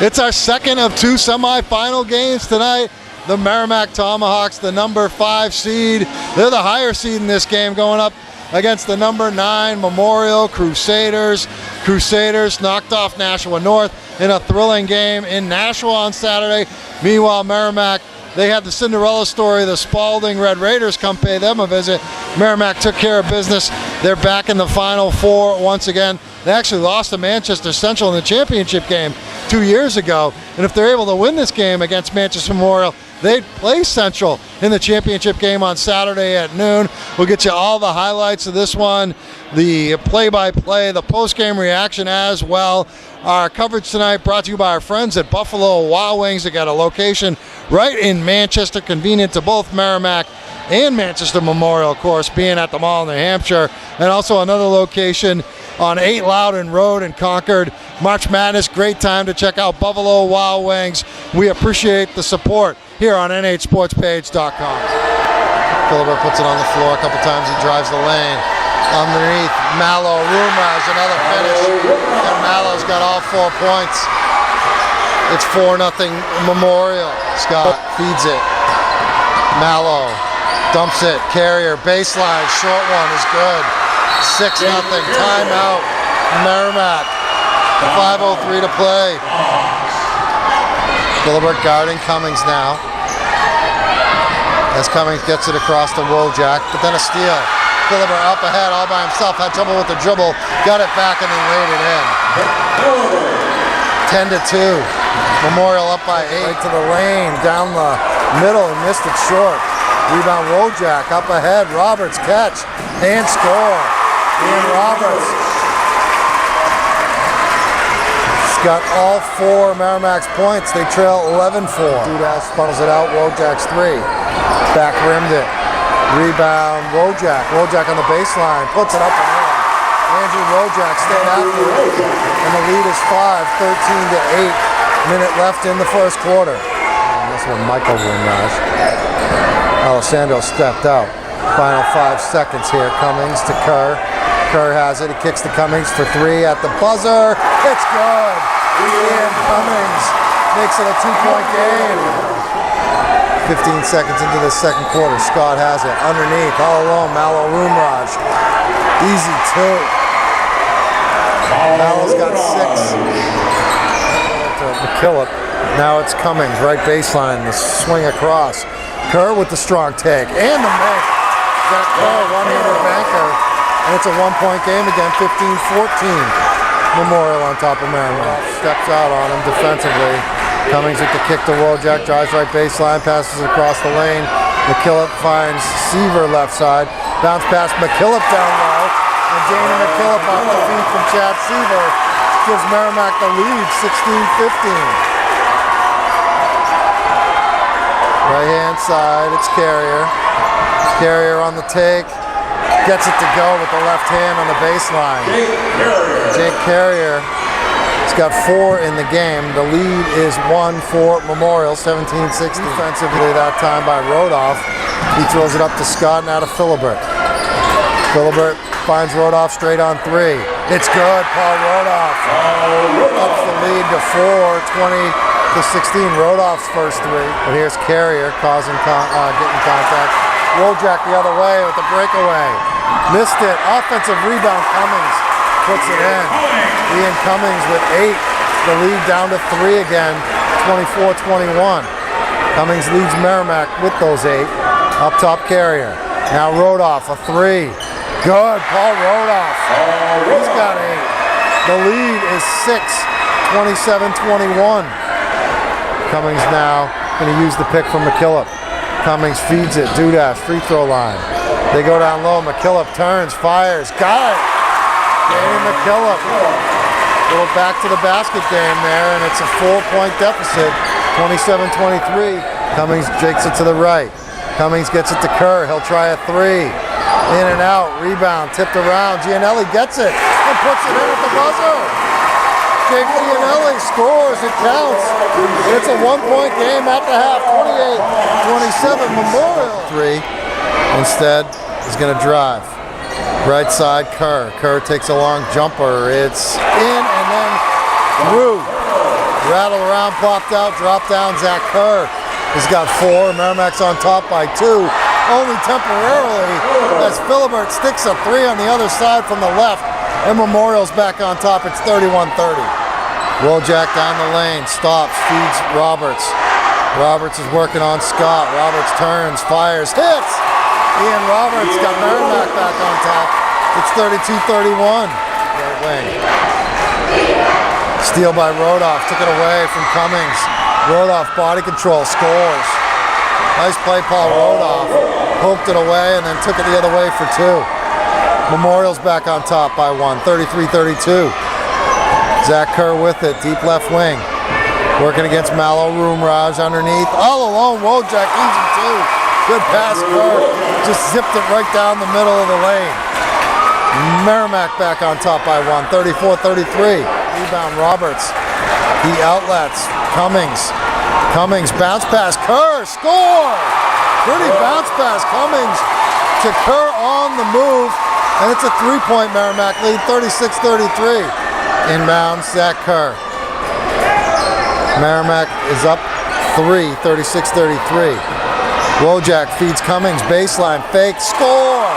It's our second of two semifinal games tonight. The Merrimack Tomahawks, the number 5 seed. They're the higher seed in this game, going up against the number 9 Memorial Crusaders. Crusaders knocked off Nashua North in a thrilling game in Nashua on Saturday. Meanwhile, Merrimack, they had the Cinderella story. The Spalding Red Raiders come pay them a visit. Merrimack took care of business. They're back in the Final Four once again. They actually lost to Manchester Central in the championship game 2 years ago. And if they're able to win this game against Manchester Memorial, they'd play Central in the championship game on Saturday at noon. We'll get you all the highlights of this one, the play-by-play, the post-game reaction as well. Our coverage tonight brought to you by our friends at Buffalo Wild Wings. They got a location right in Manchester, convenient to both Merrimack and Manchester Memorial, of course, being at the Mall in New Hampshire, and also another location on 8 Loudon Road in Concord. March Madness, great time to check out Buffalo Wild Wings. We appreciate the support here on nhsportspage.com. Philibert puts it on the floor a couple times. He drives the lane. Underneath, Mallow, Rumraj, another finish. And Mallow's got all 4 points. It's 4-0 Memorial. Scott feeds it. Mallow dumps it. Carrier, baseline, short one is good. 6-0, timeout, Merrimack. 5:03 to play. Philibert guarding Cummings now. As Cummings gets it across to Wojak, but then a steal. Philibert up ahead all by himself, had trouble with the dribble, got it back and then laid it in. 10-2. Memorial up by 8. Right to the lane, down the middle, and missed it short. Rebound Wojak, up ahead, Roberts catch, and score. Ian Roberts. He's got all 4 Merrimack's points. They trail 11-4. Dudas funnels it out, Wojak's 3. Back rimmed it. Rebound Wojak. Wojak on the baseline, puts it up and in. Andrew Wojak stayed after it. And the lead is 5, 13-8. Minute left in the first quarter. And this one, Michael Rumraj. Alessandro stepped out. Final 5 seconds here. Cummings to Kerr. Kerr has it. He kicks to Cummings for 3 at the buzzer. It's good. Ian Cummings makes it a 2-point game. 15 seconds into the second quarter. Scott has it. Underneath, all alone, Mallow Rumraj. Easy 2. Mallow's got 6. To McKillop. Now it's Cummings, right baseline. The swing across. Kerr with the strong take. And the make. Got Kerr, one-handed banker. And it's a 1-point game again, 15-14. Memorial on top of Merrimack. Steps out on him defensively. Cummings with the kick to Wojak, drives right baseline, passes across the lane. McKillop finds Seaver left side. Bounce pass McKillop down low. And Danny McKillop off the feet from Chad Seaver gives Merrimack the lead, 16-15. Right hand side, it's Carrier. Carrier on the take. Gets it to go with the left hand on the baseline. Jake Carrier has got 4 in the game. The lead is 1 for Memorial, 17-16. Defensively that time by Rodoff. He throws it up to Scott and out of Philibert. Philibert finds Rodoff straight on 3. It's good, Paul Rodoff. Ups the lead to 4, 20-16. Rodoff's first 3. But here's Carrier getting contact. Wojak the other way with the breakaway. Missed it. Offensive rebound. Cummings puts it in. Ian Cummings with 8. The lead down to 3 again. 24-21. Cummings leads Merrimack with those 8. Up top Carrier. Now Rodoff, a 3. Good. Paul Rodoff. He's got 8. The lead is 6. 27-21. Cummings now going to use the pick from McKillop. Cummings feeds it. Dudas, free throw line. They go down low. McKillop turns, fires. Got it. Danny McKillop. Little back to the basket game there, and it's a 4-point deficit. 27-23. Cummings jakes it to the right. Cummings gets it to Kerr. He'll try a 3. In and out. Rebound. Tipped around. Gianelli gets it and puts it in at the buzzer. Jake Gianelli scores. It counts. It's a 1-point game at the half. 28-27 Memorial. 3. Instead, he's going to drive. Right side, Kerr. Kerr takes a long jumper. It's in and then through. Rattled around, popped out, dropped down. Zach Kerr has got 4. Merrimack's on top by 2. Only temporarily as Philibert sticks a 3 on the other side from the left. And Memorial's back on top. It's 31-30. Wojak down the lane, stops, feeds Roberts. Roberts is working on Scott. Roberts turns, fires, hits. Ian Roberts got Merrimack back on top. It's 32-31. Right wing. Steal by Rodoff. Took it away from Cummings. Rodoff body control, scores. Nice play, Paul Rodoff. Poked it away and then took it the other way for 2. Memorial's back on top by 1. 33-32. Zach Kerr with it. Deep left wing. Working against Mallow. Roomraj underneath. All alone. Wojak easy 2. Good pass, Kerr. Just zipped it right down the middle of the lane. Merrimack back on top by 1. 34-33. Rebound Roberts. He outlets. Cummings. Cummings bounce pass. Kerr. Score! Pretty bounce pass. Cummings to Kerr on the move. And it's a 3-point Merrimack lead. 36-33. Inbounds. Zach Kerr. Merrimack is up 3. 36-33. Wojak feeds Cummings. Baseline. Fake. Score!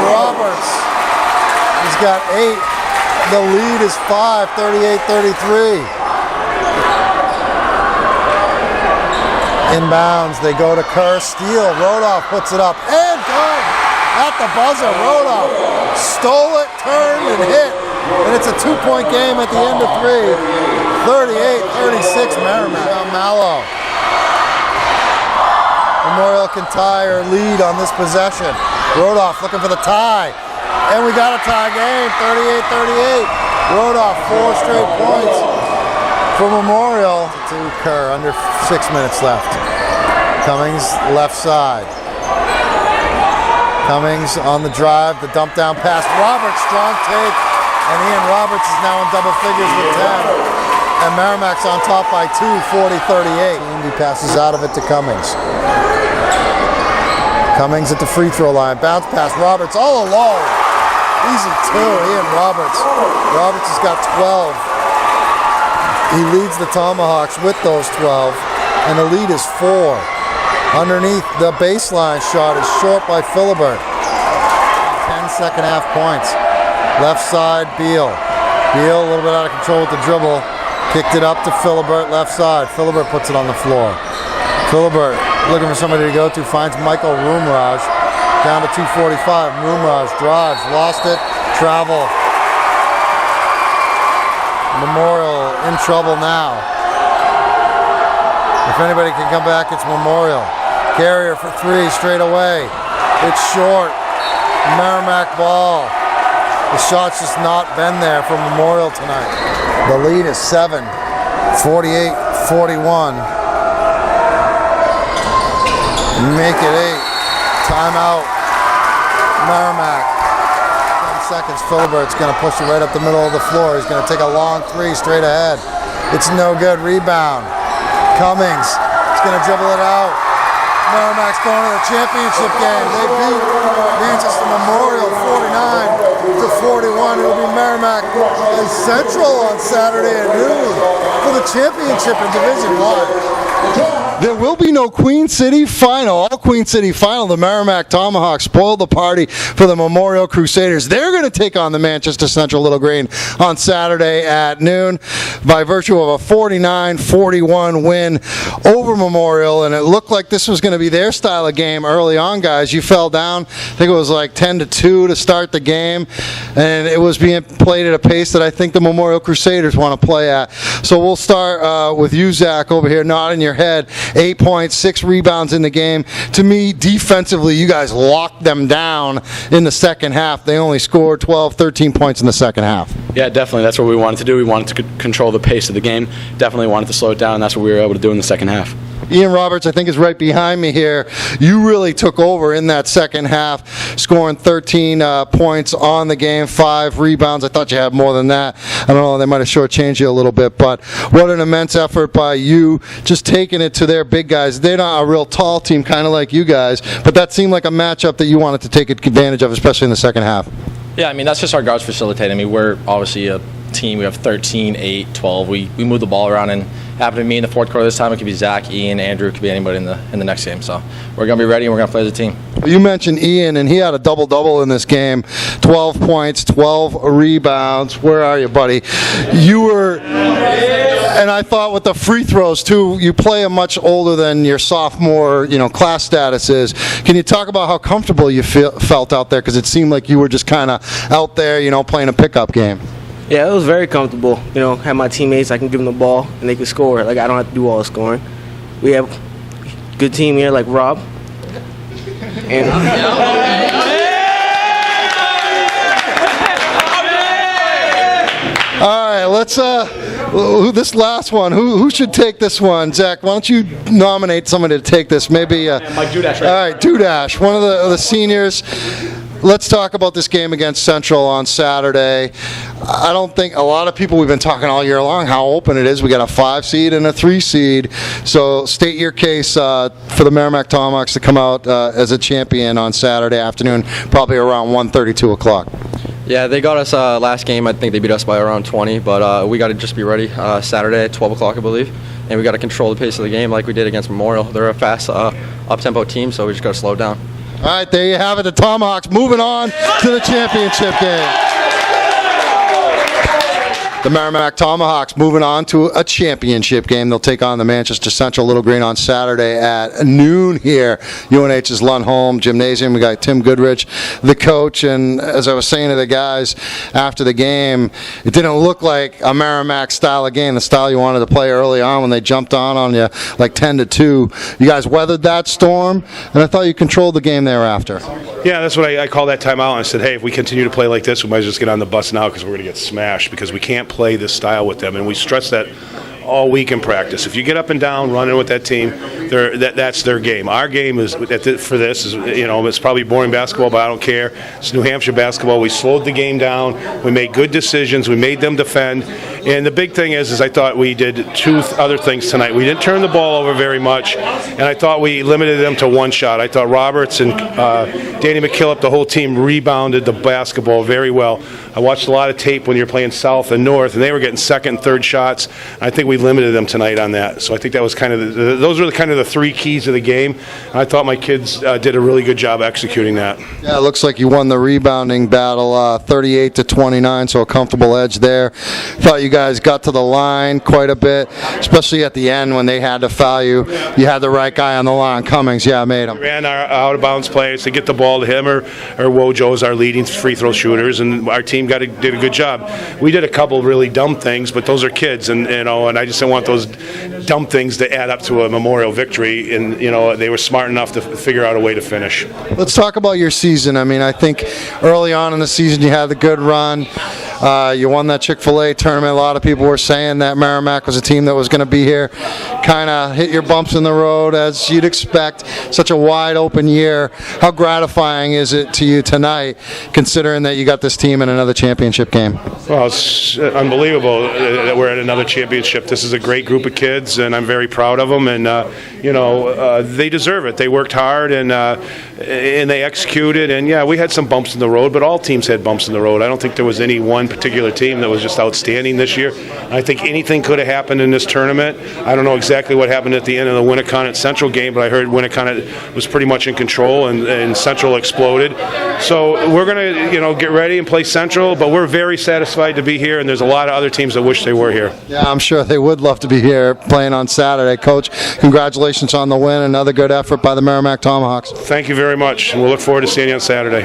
Roberts. He's got 8. The lead is 5, 38-33. Inbounds, they go to Kerr, steal, Rodoff puts it up, and good! At the buzzer, Rodoff stole it, turned, and hit. And it's a 2-point game at the end of 3. 38-36 Merrimack. Mallow. Memorial can tie or lead on this possession. Rodoff looking for the tie. And we got a tie game, 38-38. Rodoff, 4 straight points for Memorial. To Kerr, under 6 minutes left. Cummings, left side. Cummings on the drive, the dump down pass. Roberts, strong take. And Ian Roberts is now in double figures with 10. And Merrimack's on top by 2, 40-38. He passes out of it to Cummings. Cummings at the free throw line. Bounce pass. Roberts all alone. Easy 2. Ian Roberts. Roberts has got 12. He leads the Tomahawks with those 12. And the lead is 4. Underneath, the baseline shot is short by Philibert. 10 second half points. Left side, Beal. Beal a little bit out of control with the dribble. Kicked it up to Philibert, left side. Philibert puts it on the floor. Philibert looking for somebody to go to, finds Michael Roomraj. Down to 2:45. Roomraj drives, lost it, travel. Memorial in trouble now. If anybody can come back, it's Memorial. Carrier for 3 straight away. It's short. Merrimack ball. The shot's just not been there for Memorial tonight. The lead is 7, 48-41. Make it 8. Timeout. Merrimack. 10 seconds. Philibert's going to push it right up the middle of the floor. He's going to take a long 3 straight ahead. It's no good. Rebound. Cummings. He's going to dribble it out. Merrimack's going to the championship game. They beat Manchester Memorial 49-41. It'll be Merrimack and Central on Saturday at noon for the championship in Division 1. There will be no Queen City final. All Queen City final. The Merrimack Tomahawks spoiled the party for the Memorial Crusaders. They're going to take on the Manchester Central Little Green on Saturday at noon by virtue of a 49-41 win over Memorial. And it looked like this was going to be their style of game early on, guys. You fell down. I think it was like 10-2 to start the game. And it was being played at a pace that I think the Memorial Crusaders want to play at. So we'll start with you, Zach, over here nodding your head. 8 points, 6 rebounds in the game. To me, defensively, you guys locked them down in the second half. They only scored 12, 13 points in the second half. Yeah, definitely. That's what we wanted to do. We wanted to control the pace of the game. Definitely wanted to slow it down, and that's what we were able to do in the second half. Ian Roberts, I think, is right behind me here. You really took over in that second half, scoring 13 points on the game, 5 rebounds. I thought you had more than that. I don't know, they might have shortchanged you a little bit, but what an immense effort by you, just taking it to their big guys. They're not a real tall team, kind of like you guys, but that seemed like a matchup that you wanted to take advantage of, especially in the second half. Yeah, I mean, that's just our guards facilitating. I mean, we're obviously a team, we have 13, 8, 12. We move the ball around, and happened to me in the fourth quarter this time. It could be Zach, Ian, Andrew. It could be anybody in the next game. So we're going to be ready, and we're going to play as a team. You mentioned Ian, and he had a double-double in this game. 12 points, 12 rebounds. Where are you, buddy? You were, and I thought with the free throws, too, you play a much older than your sophomore, class status is. Can you talk about how comfortable you felt out there? Because it seemed like you were just kind of out there, playing a pickup game. Yeah, it was very comfortable. Have my teammates, I can give them the ball, and they can score. Like, I don't have to do all the scoring. We have a good team here, like Rob. And all right, let's this last one. Who should take this one? Zach, why don't you nominate somebody to take this? Maybe Mike Dudash. Right? All right, Dudash, one of the seniors. Let's talk about this game against Central on Saturday. I don't think a lot of people, we've been talking all year long how open it is. We got a 5 seed and a 3 seed. So state your case for the Merrimack Tomahawks to come out as a champion on Saturday afternoon, probably around 1:30, 2 o'clock. Yeah, they got us last game. I think they beat us by around 20, but we got to just be ready Saturday at 12 o'clock, I believe. And we got to control the pace of the game like we did against Memorial. They're a fast, up-tempo team, so we just got to slow down. All right, there you have it. The Tomahawks moving on to the championship game. The Merrimack Tomahawks moving on to a championship game. They'll take on the Manchester Central Little Green on Saturday at noon here. UNH's Lundholm Gymnasium. We got Tim Goodrich, the coach, and as I was saying to the guys after the game, it didn't look like a Merrimack style of game, the style you wanted to play early on when they jumped on you like 10-2. You guys weathered that storm, and I thought you controlled the game thereafter. Yeah, that's what I called that timeout, and I said, hey, if we continue to play like this, we might as well just get on the bus now because we're going to get smashed because we can't play this style with them, and we stress that all week in practice. If you get up and down running with that team, that's their game. Our game is for this is it's probably boring basketball, but I don't care. It's New Hampshire basketball. We slowed the game down. We made good decisions. We made them defend. And the big thing is I thought we did two other things tonight. We didn't turn the ball over very much, and I thought we limited them to one shot. I thought Roberts and Danny McKillop, the whole team, rebounded the basketball very well. I watched a lot of tape when you're playing South and North, and they were getting second and third shots. I think we limited them tonight on that. So I think that was kind of those were kind of the three keys of the game. And I thought my kids did a really good job executing that. Yeah, it looks like you won the rebounding battle 38-29, so a comfortable edge there. Thought you guys got to the line quite a bit, especially at the end when they had to foul you. You had the right guy on the line, Cummings. Yeah, made him. We ran our out-of-bounds plays to get the ball to him or Wojo is our leading free throw shooters, and our team did a good job. We did a couple of really dumb things, but those are kids, and I just didn't want those dumb things to add up to a Memorial victory, and they were smart enough to figure out a way to finish. Let's talk about your season. I mean, I think early on in the season you had a good run. You won that Chick-fil-A tournament. A lot of people were saying that Merrimack was a team that was going to be here. Kind of hit your bumps in the road as you'd expect. Such a wide open year. How gratifying is it to you tonight, considering that you got this team in another championship game? Well, it's unbelievable that we're at another championship. This is a great group of kids, and I'm very proud of them. And they deserve it. They worked hard and they executed. And yeah, we had some bumps in the road, but all teams had bumps in the road. I don't think there was any one particular team that was just outstanding this year. I think anything could have happened in this tournament. I don't know exactly what happened at the end of the Winnicott Central game, but I heard Winnicott was pretty much in control, and Central exploded. So we're going to get ready and play Central, but we're very satisfied to be here, and there's a lot of other teams that wish they were here. Yeah, I'm sure they would love to be here playing on Saturday. Coach, congratulations on the win. Another good effort by the Merrimack Tomahawks. Thank you very much, and we'll look forward to seeing you on Saturday.